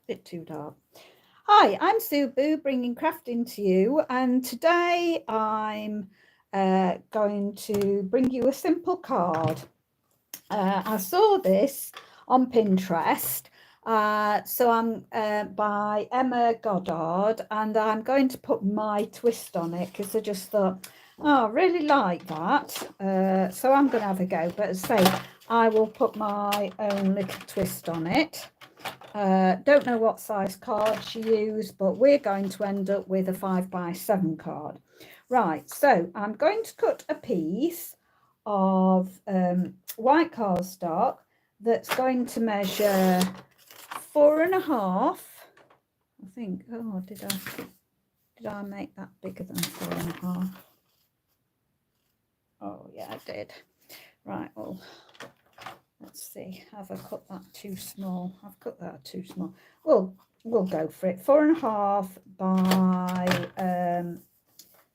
bit too dark. Hi, I'm Sue Boo, bringing crafting to you, and today I'm going to bring you a simple card. I saw this on Pinterest, so I'm by Emma Goddard, and I'm going to put my twist on it because I just thought, oh, I really like that. So I'm going to have a go, but as I say, I will put my own little twist on it. Don't know what size card she used, but we're going to end up with a 5x7 card. Right, so I'm going to cut a piece of white cardstock that's going to measure 4.5. I think, oh, did I make that bigger than 4.5? Oh, yeah, I did. Right, well, let's see, have I cut that too small? I've cut that too small. Well, we'll go for it. 4.5 by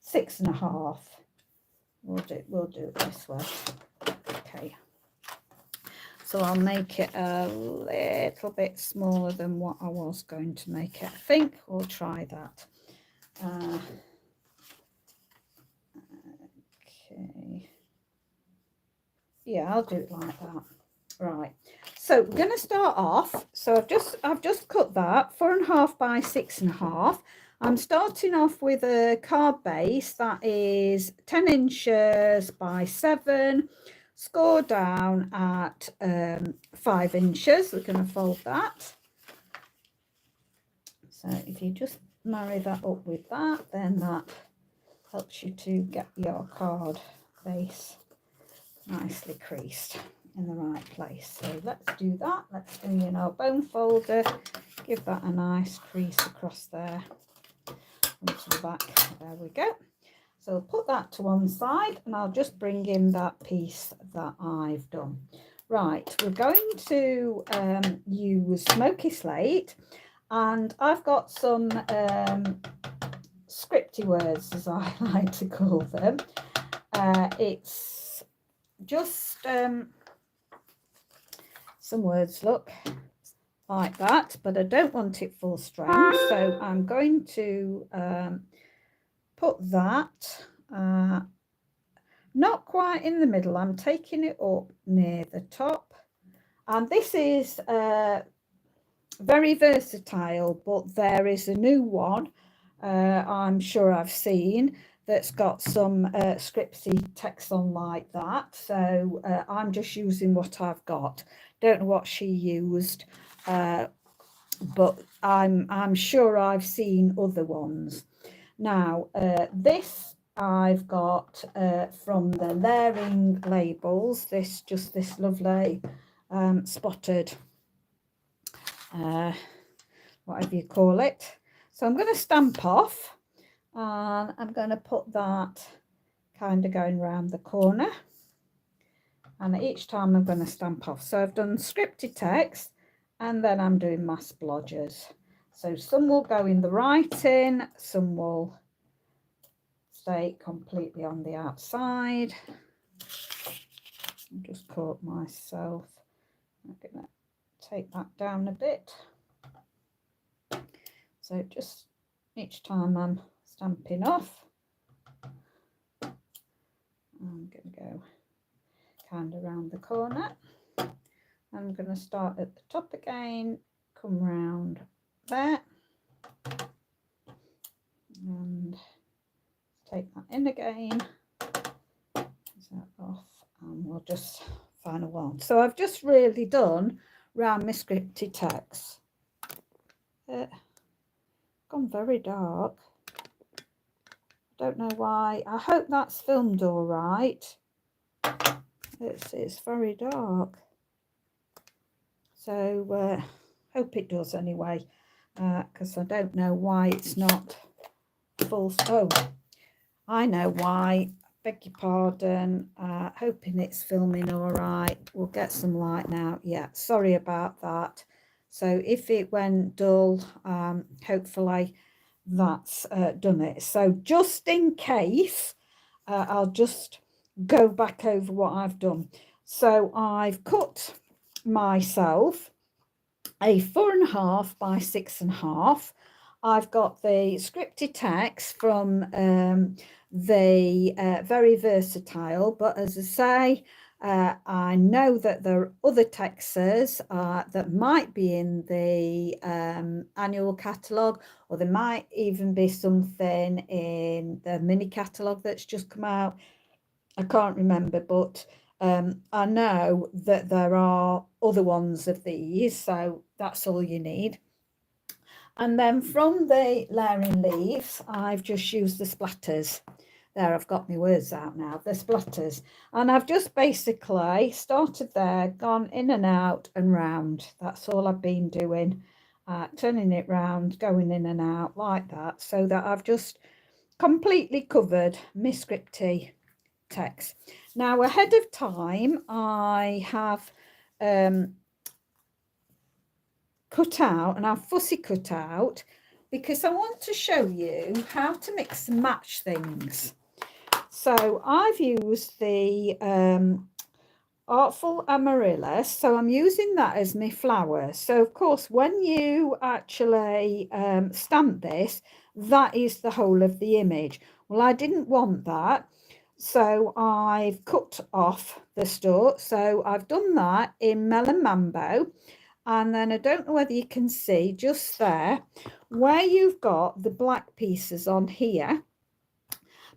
6.5. We'll do it this way. Okay. So I'll make it a little bit smaller than what I was going to make it. I think we'll try that. Okay. Yeah, I'll do it like that. Right. So we're going to start off. So I've just cut that 4.5 by 6.5. I'm starting off with a card base that is 10 inches by 7. Score down at 5 inches. We're going to fold that. So if you just marry that up with that, then that helps you to get your card base nicely creased in the right place. So let's do that. Let's bring in our bone folder, give that a nice crease across there onto the back. There we go. So I'll put that to one side, and I'll just bring in that piece that I've done. Right, we're going to use smoky slate, and I've got some scripty words, as I like to call them. It's just some words look like that, but I don't want it full strength, so I'm going to put that not quite in the middle. I'm taking it up near the top, and this is very versatile, but there is a new one I'm sure I've seen that's got some scripty text on like that, so I'm just using what I've got. Don't know what she used, but I'm sure I've seen other ones. Now, this I've got from the layering labels, this lovely spotted, whatever you call it. So I'm going to stamp off, and I'm going to put that kind of going around the corner. And each time I'm going to stamp off. So I've done scripted text, and then I'm doing mass splodges. So some will go in the writing, some will stay completely on the outside. I just caught myself. I'm going to take that down a bit. So just each time I'm stamping off, I'm going to go kind of around the corner. I'm going to start at the top again, come round there, and take that in again, that off, and we'll just final one. So I've just really done round my scripted text. Gone very dark. Don't know why. I hope that's filmed all right. It's very dark. So hope it does anyway, because I don't know why it's not full. Oh, I know why. Beg your pardon. Hoping it's filming all right. We'll get some light now. Yeah, sorry about that. So if it went dull, hopefully that's done it. So just in case, I'll just go back over what I've done. So I've cut myself a 4.5 by 6.5. I've got the scripty text from the Very Versatile, but as I say, I know that there are other texts that might be in the annual catalogue, or there might even be something in the mini catalogue that's just come out. I can't remember, but I know that there are other ones of these, so that's all you need. And then from the layering leaves, I've just used the splatters. There, I've got my words out now, the splatters. And I've just basically started there, gone in and out and round. That's all I've been doing, turning it round, going in and out like that, so that I've just completely covered my scripty text. Now, ahead of time, I have cut out, and I've fussy cut out, because I want to show you how to mix and match things. So I've used the Artful Amaryllis, so I'm using that as my flower. So of course, when you actually stamp this, that is the whole of the image. Well, I didn't want that, so I've cut off the stalk. So I've done that in Melon Mambo. And then I don't know whether you can see just there where you've got the black pieces on here,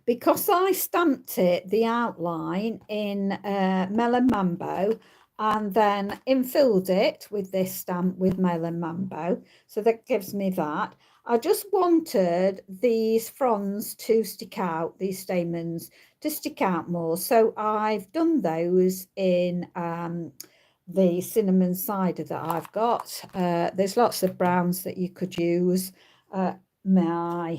because I stamped it, the outline, in Melon Mambo, and then infilled it with this stamp with Melon Mambo. So that gives me that. I just wanted these fronds to stick out, these stamens to stick out more. So I've done those in the cinnamon cider that I've got. There's lots of browns that you could use. My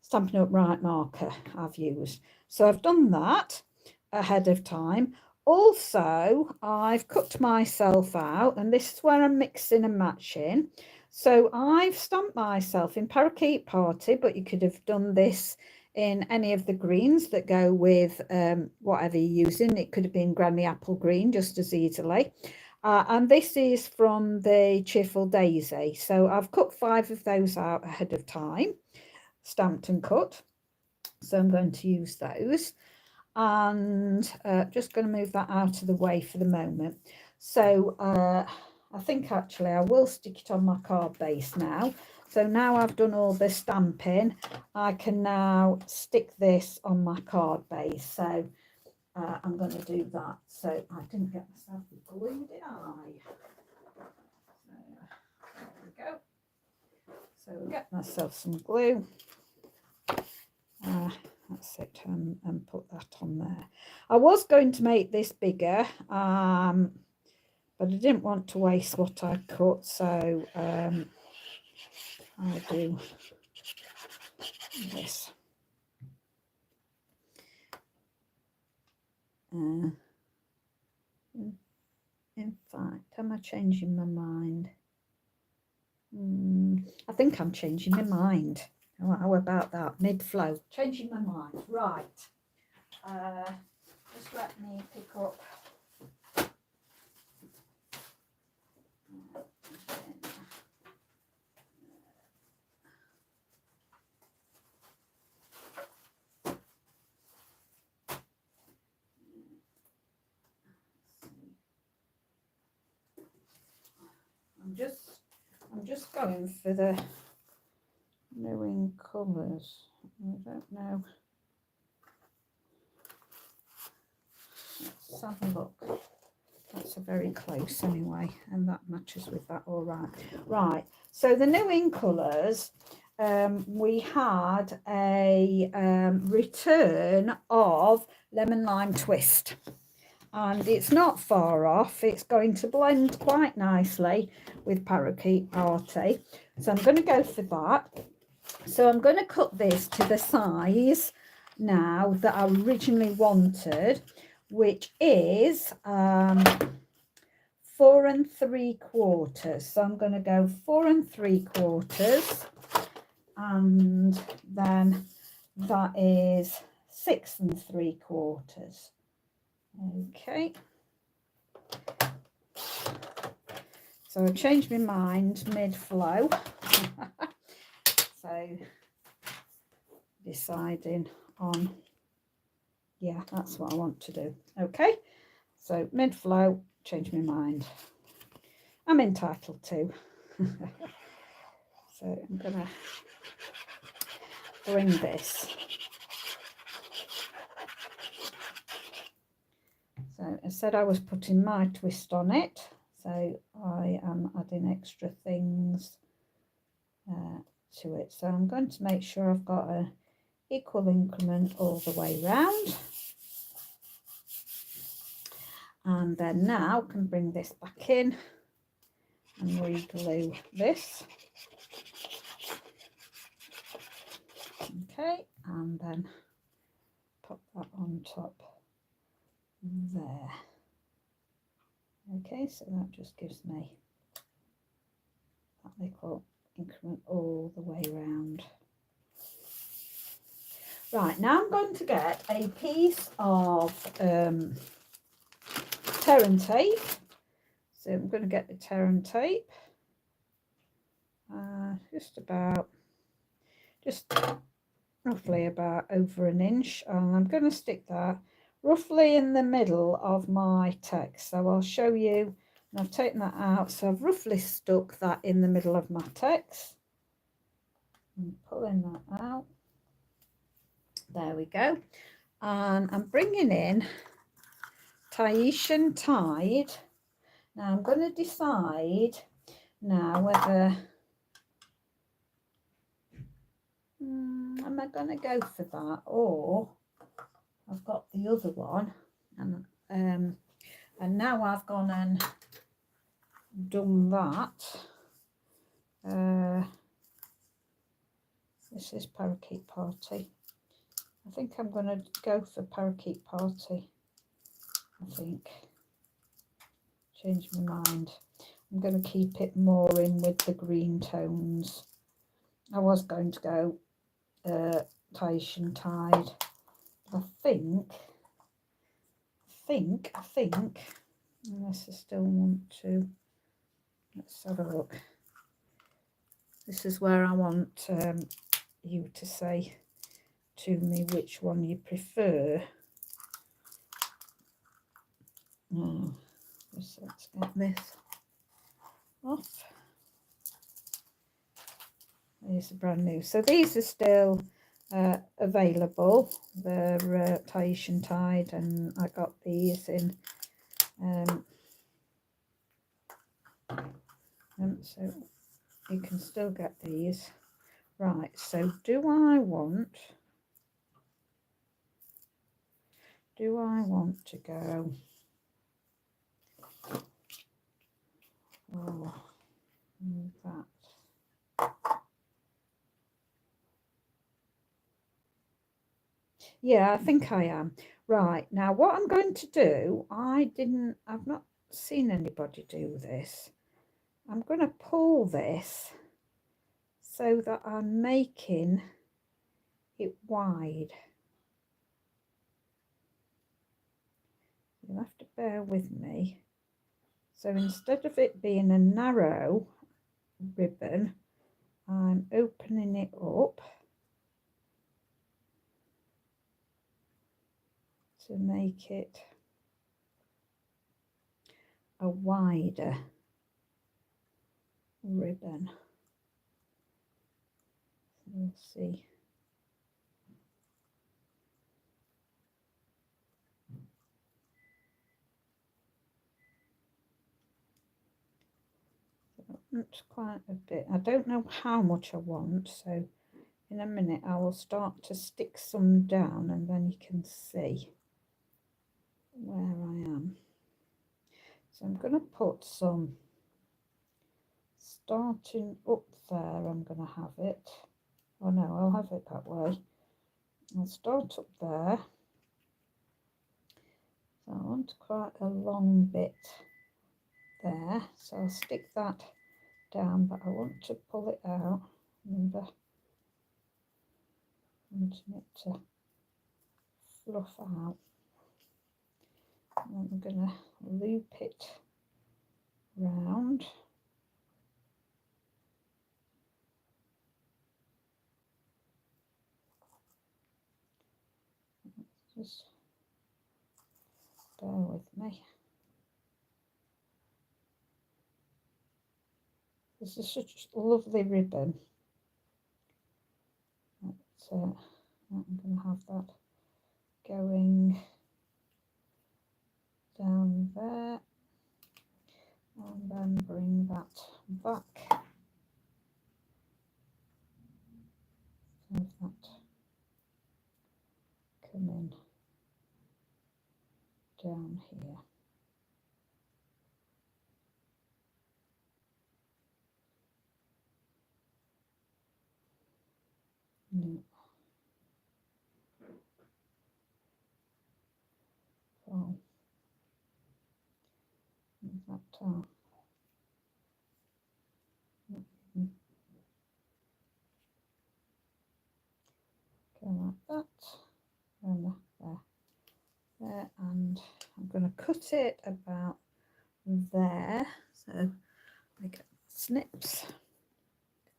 Stampin' Up! Right marker I've used. So I've done that ahead of time. Also, I've cut myself out, and this is where I'm mixing and matching. So I've stamped myself in Parakeet Party, but you could have done this in any of the greens that go with whatever you're using. It could have been Granny Apple Green just as easily. And this is from the Cheerful Daisy. So I've cut 5 of those out ahead of time, stamped and cut. So I'm going to use those. And just going to move that out of the way for the moment. So I think actually I will stick it on my card base now. So now I've done all the stamping, I can now stick this on my card base. So I'm going to do that. So I didn't get myself glue, did I? So there we go. So I'll get myself some glue. That's it, and put that on there. I was going to make this bigger, but I didn't want to waste what I cut, so I'll do this. In fact, am I changing my mind? I think I'm changing my mind. How about that? Mid-flow. Changing my mind. Right. Just let me pick up. I'm just going for the knowing colours. I don't know. Let's have a look. That's a very close anyway, and that matches with that all right. Right, so the new in colours, we had a return of Lemon Lime Twist, and it's not far off. It's going to blend quite nicely with Parakeet Party, so I'm going to go for that. So I'm going to cut this to the size now that I originally wanted, which is 4 3/4. So I'm going to go 4 3/4, and then that is 6 3/4. Okay. So I changed my mind mid-flow. So deciding on, yeah, that's what I want to do. Okay, so mid-flow, change my mind. I'm entitled to. So I'm gonna bring this. So I said I was putting my twist on it, so I am adding extra things to it. So I'm going to make sure I've got an equal increment all the way round. And then now I can bring this back in and re-glue this. Okay, and then pop that on top there. Okay, so that just gives me that little increment all the way round. Right, now I'm going to get a piece of tear and tape. So I'm going to get the tear and tape, just roughly about over an inch, and I'm going to stick that roughly in the middle of my text. So I'll show you, and I've taken that out, so I've roughly stuck that in the middle of my text. I'm pulling that out. There we go. And I'm bringing in Tahitian Tide. Now I'm going to decide now whether am I going to go for that, or I've got the other one, and now I've gone and done that. This is Parakeet Party. I think I'm going to go for Parakeet Party. I think. Change my mind. I'm going to keep it more in with the green tones. I was going to go Tahitian Tide. I think, unless I still want to, let's have a look. This is where I want you to say to me which one you prefer. Let's get this off. These are brand new. So these are still available. They're Tahitian Tide, and I got these in so you can still get these. Right, so do I want to go move that? Yeah, I think I am. Right, now what I'm going to do, I've not seen anybody do this. I'm going to pull this so that I'm making it wide. You'll have to bear with me. So instead of it being a narrow ribbon, I'm opening it up to make it a wider ribbon. We'll see. That's quite a bit. I don't know how much I want, so in a minute I will start to stick some down, and then you can see where I am. So I'm going to put some starting up there. I'm going to have it. Oh no, I'll have it that way. I'll start up there. So I want quite a long bit there. So I'll stick that down, but I want to pull it out. Remember, wanting it to fluff out. And I'm going to loop it round. just bear with me. This is such a lovely ribbon. I'm going to have that going down there, and then bring that back. Have that coming down here. No. So that go like that, and there, and I'm going to cut it about there. So I get snips,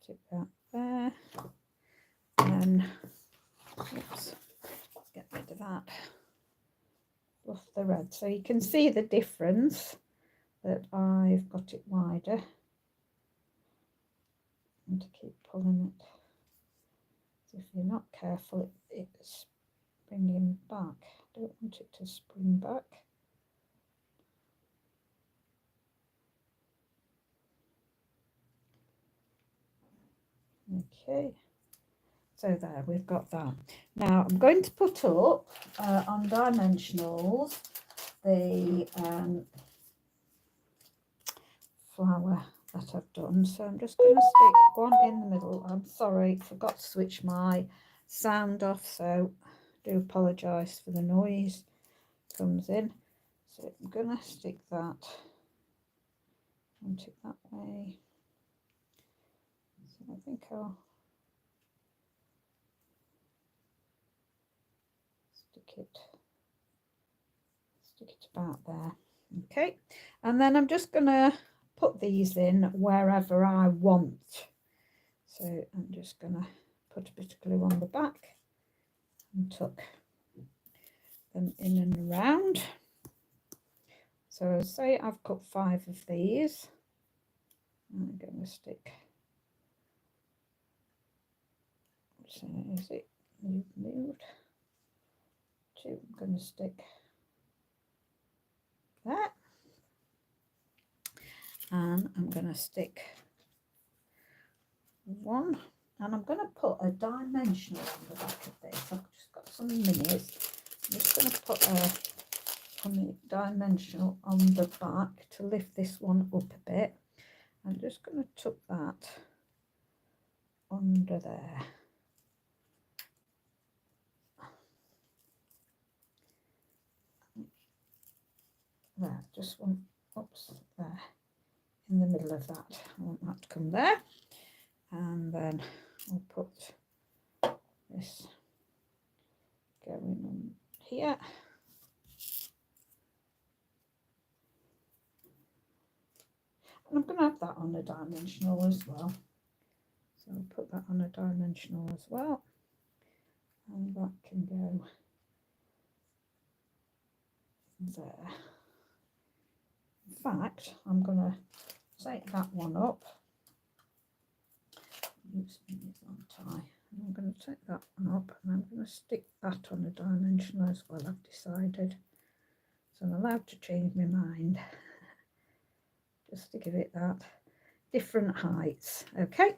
cut it about there, and oops, get rid of that, fluff the red, so you can see the difference that I've got it wider, and to keep pulling it. So if you're not careful, it's springing back. I don't want it to spring back. Okay, so there, we've got that. Now I'm going to put up on dimensionals the flower that I've done. So I'm just going to stick one in the middle. I'm sorry, forgot to switch my sound off, so I do apologise for the noise comes in. So I'm going to stick that and it that way. So I think I'll stick it about there. Okay, and then I'm just going to put these in wherever I want. So I'm just going to put a bit of glue on the back and tuck them in and around. So say I've cut 5 of these. I'm going to stick, so is it moved? 2, I'm going to stick that, and I'm going to stick 1, and I'm going to put a dimensional on the back of this. I've just got some minis. I'm just going to put a dimensional on the back to lift this one up a bit. I'm just going to tuck that under there. There, just one, oops, there, in the middle of that. I want that to come there. And then I'll put this going on here. And I'm going to have that on a dimensional as well. So I'll put that on a dimensional as well. And that can go there. In fact, I'm going to take that one up. Oops, tie. I'm going to take that one up, and I'm going to stick that on a dimensional as well, I've decided. So I'm allowed to change my mind. Just to give it that different heights. Okay,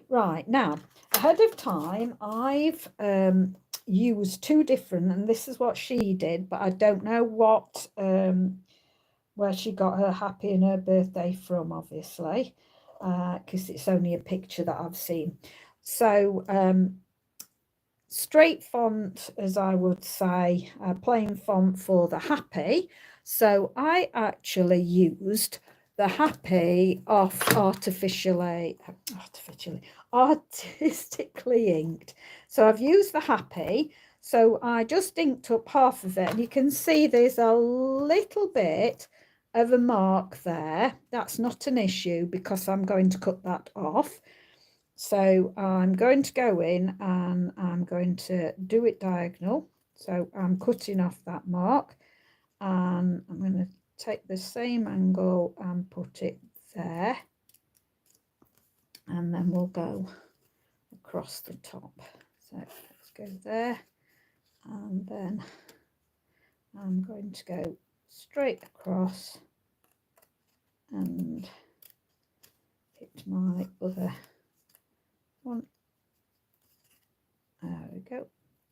right, now ahead of time I've used 2 different, and this is what she did, but I don't know what where she got her happy and her birthday from, obviously, because it's only a picture that I've seen. So straight font, as I would say, plain font for the happy. So I actually used the happy off artistically inked. So I've used the happy, so I just inked up half of it, and you can see there's a little bit of a mark there. That's not an issue because I'm going to cut that off. So I'm going to go in and I'm going to do it diagonal, So I'm cutting off that mark, and I'm going to take the same angle and put it there, and then we'll go across the top. So let's go there, and then I'm going to go straight across and hit my other one. There we go,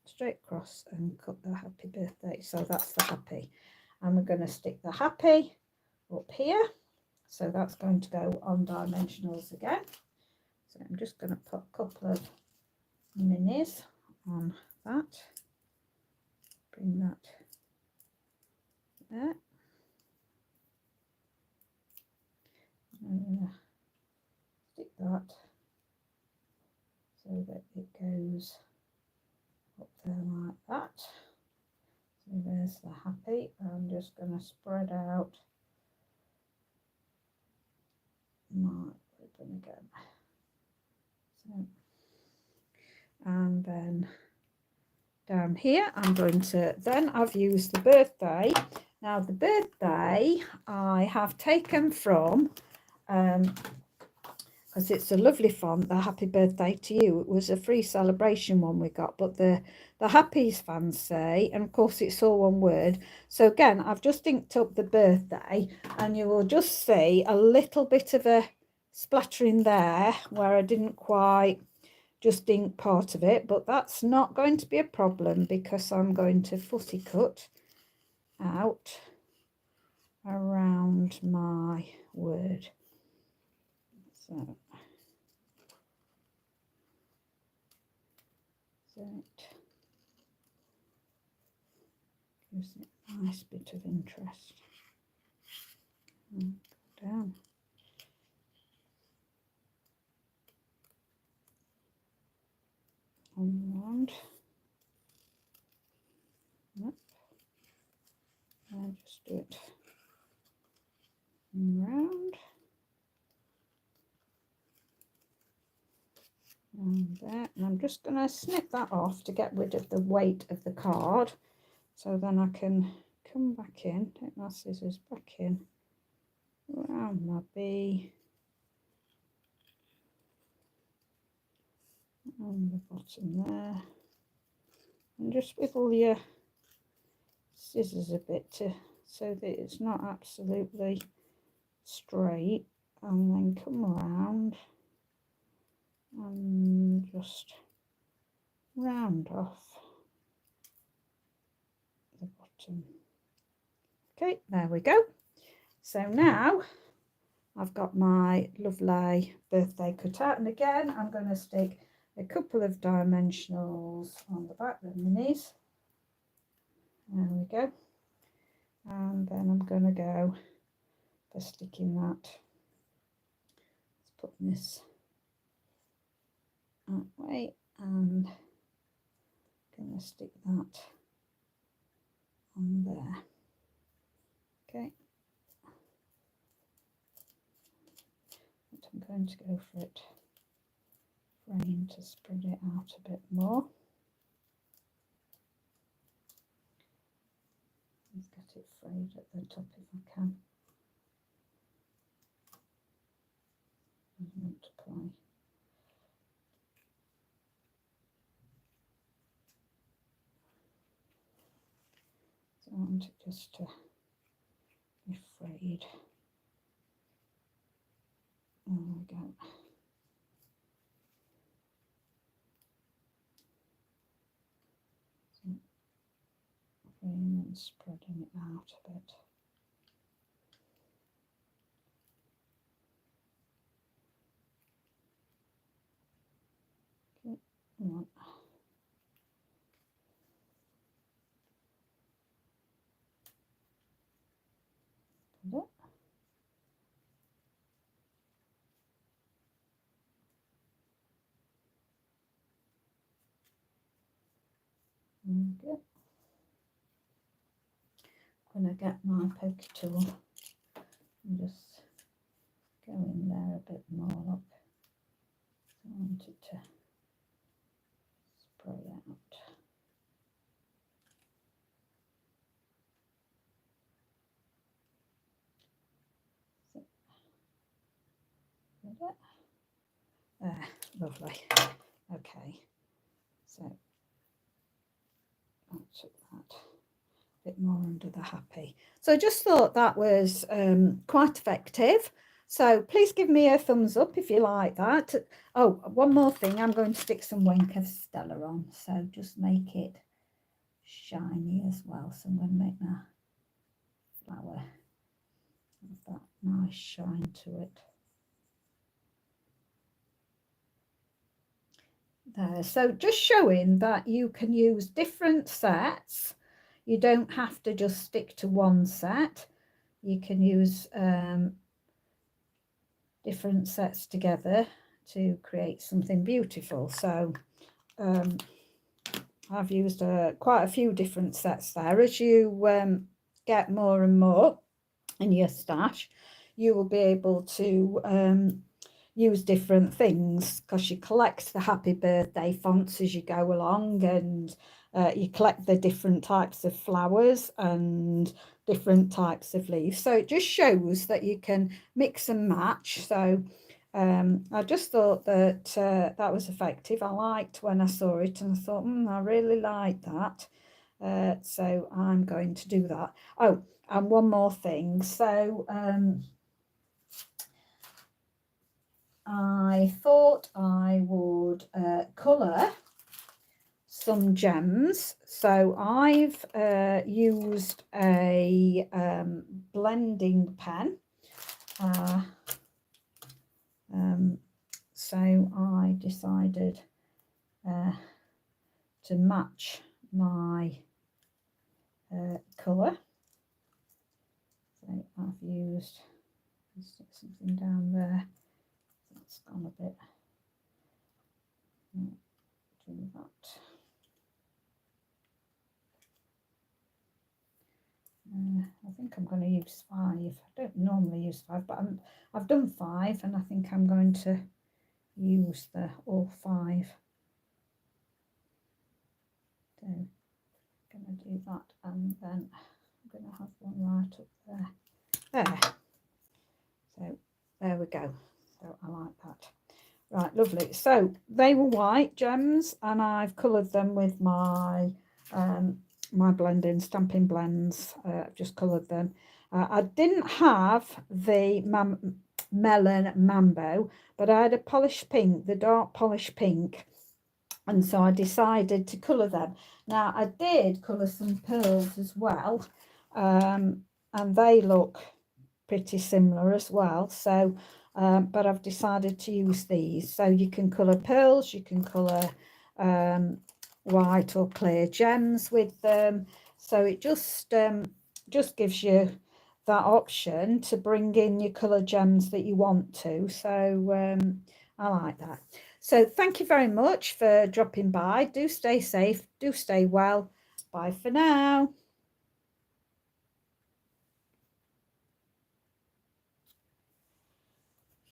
straight across and cut the happy birthday. So that's the happy, and we're going to stick the happy up here. So that's going to go on dimensionals again. So I'm just going to put a couple of minis on that, bring that there. I'm going to stick that so that it goes up there like that. So there's the happy. I'm just going to spread out my ribbon again. So, and then down here I'm going to, then I've used the birthday. Now the birthday I have taken from, because it's a lovely font, the Happy Birthday to You. It was a free celebration one we got, but the Happy's fancy, and of course it's all one word. So again, I've just inked up the birthday, and you will just see a little bit of a splattering there where I didn't quite just ink part of it, but that's not going to be a problem because I'm going to fussy cut out around my word. So it gives it a nice bit of interest. And go down. Around. Yep. And just do it round. And there. And I'm just going to snip that off to get rid of the weight of the card. So then I can come back in, take my scissors back in, around my B, on the bottom there, and just wiggle your scissors a bit so that it's not absolutely straight, and then come around and just round off the bottom. Okay, there we go. So now I've got my lovely birthday cut out, and again I'm going to stick a couple of dimensionals on the back, the minis. There we go. And then I'm going to go for sticking that. Let's put this that way, and I'm going to stick that on there. Okay. But I'm going to go for it frame to spread it out a bit more. Let's get it frayed at the top if I can. I want to play. So I want it just to be frayed. There we go. So frame and spreading it out a bit. Okay, right. Put it. Okay. I'm going to get my poker tool and just go in there a bit more. Look, I want it to spray out. There, lovely. Okay, so I'll put that a bit more under the happy. So I just thought that was quite effective. So please give me a thumbs up if you like that. Oh, one more thing, I'm going to stick some Wenker Stella on, so just make it shiny as well. So I'm going to make my flower have that nice shine to it. There, so just showing that you can use different sets. You don't have to just stick to one set. You can use different sets together to create something beautiful. So I've used quite a few different sets there. As you get more and more in your stash, you will be able to use different things, because you collect the happy birthday fonts as you go along, and you collect the different types of flowers and different types of leaves. So it just shows that you can mix and match. So I just thought that that was effective. I liked when I saw it, and I thought, I really like that. So I'm going to do that. Oh, and one more thing. So I thought I would colour some gems. So I've used a blending pen. So I decided to match my colour. So I've used, stick something down there. That's gone a bit. Do that. I think I'm going to use 5. I don't normally use 5, but I've done 5, and I think I'm going to use all 5. So I'm going to do that, and then I'm going to have one right up there. There. So there we go. So I like that. Right, lovely. So they were white gems, and I've coloured them with my my blending Stampin' Blends. I've just coloured them. I didn't have the melon mambo, but I had a polished pink, the dark polished pink, and so I decided to colour them. Now I did colour some pearls as well, and they look pretty similar as well. So but I've decided to use these. So you can colour pearls, you can colour white or clear gems with them. So it just gives you that option to bring in your colour gems that you want to. So I like that. So thank you very much for dropping by. Do stay safe, do stay well. Bye for now.